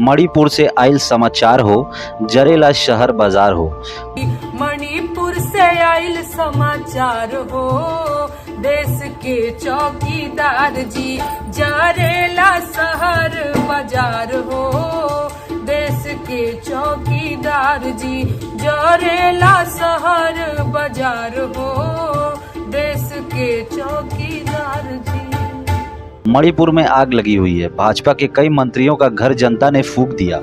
मणिपुर से आइल समाचार हो, जरेला शहर बाजार हो। मणिपुर से आइल समाचार हो, देश के चौकीदार जी जरेला शहर बाजार हो। देश के चौकीदार जी जरेला शहर बाजार हो। देश के चौकीदार जी। मणिपुर में आग लगी हुई है। भाजपा के कई मंत्रियों का घर जनता ने फूंक दिया,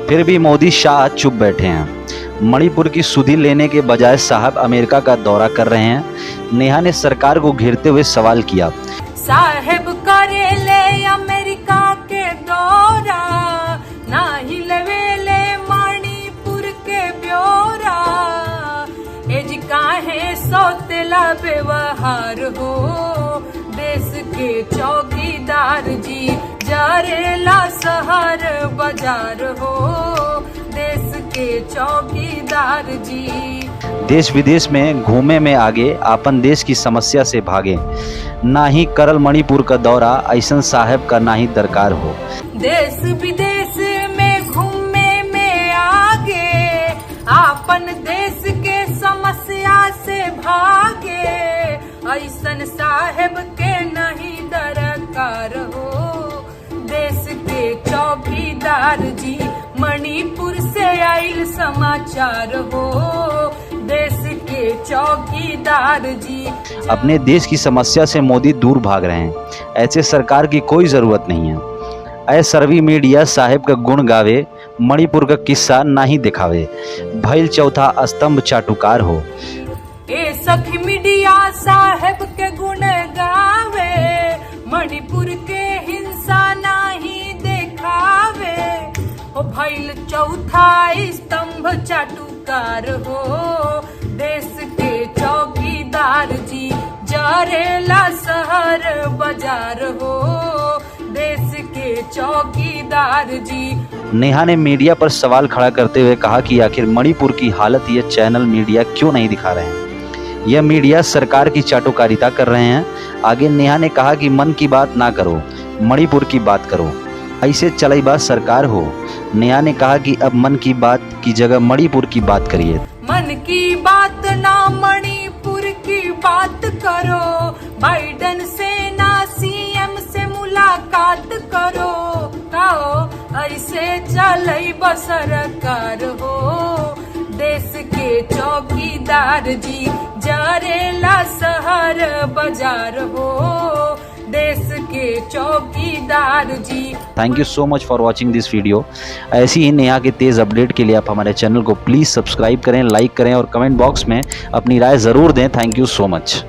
फिर भी मोदी शाह चुप बैठे हैं। मणिपुर की सुधि लेने के बजाय साहब अमेरिका का दौरा कर रहे हैं। नेहा ने सरकार को घेरते हुए सवाल किया, साहेब करेले अमेरिका के दौरा, ना ही लेवेले मणिपुर के ब्यौरा। एज काहे सौतेला व्यवहार हो, देश के चौकीदार जी जरेला शहर बाजार हो। देश के चौकीदार जी देश विदेश में घूमे में आगे, आपन देश की समस्या से भागे। ना ही करल मणिपुर का दौरा, ऐसन साहब का ना ही दरकार हो। देश विदेश में घूमे में आगे, आपन देश के समस्या से भागे। ऐसन साहेब के नहीं दरकार हो। देश के चौकीदार जी मणिपुर से आइल समाचार हो। देश के चौकीदार जी अपने देश की समस्या से मोदी दूर भाग रहे हैं। ऐसे सरकार की कोई जरूरत नहीं है। ऐ सर्वी मीडिया साहेब का गुण गावे, मणिपुर का किस्सा ना ही दिखावे। भइल चौथा स्तंभ चाटुकार हो। ए सखी मीडिया साहेब के गुण गावे, मणिपुर के हिंसा नहीं देखावे। ओ भइल चौथा स्तंभ चाटुकार हो। देश के चौकीदार जी जरेला शहर बाजार हो। देश के चौकीदार जी। नेहा ने मीडिया पर सवाल खड़ा करते हुए कहा कि आखिर मणिपुर की हालत ये चैनल मीडिया क्यों नहीं दिखा रहे हैं। यह मीडिया सरकार की चाटुकारिता कर रहे हैं। आगे नेहा ने कहा कि मन की बात ना करो, मणिपुर की बात करो, ऐसे चलाई बात सरकार हो। नेहा ने कहा कि अब मन की बात की जगह मणिपुर की बात करिए। मन की बात ना मणिपुर की बात करो, बाइडन से ना सीएम से मुलाकात करो। ऐसे चलई सरकार हो। देश के चौकीदार जी जरेला शहर बाजार हो। देश के चौकीदार ji. Thank you so much for watching this video. ऐसी ही नेहा के तेज़ अपडेट के लिए आप हमारे चैनल को प्लीज़ सब्सक्राइब करें, लाइक करें और कमेंट बॉक्स में अपनी राय ज़रूर दें। Thank you so much.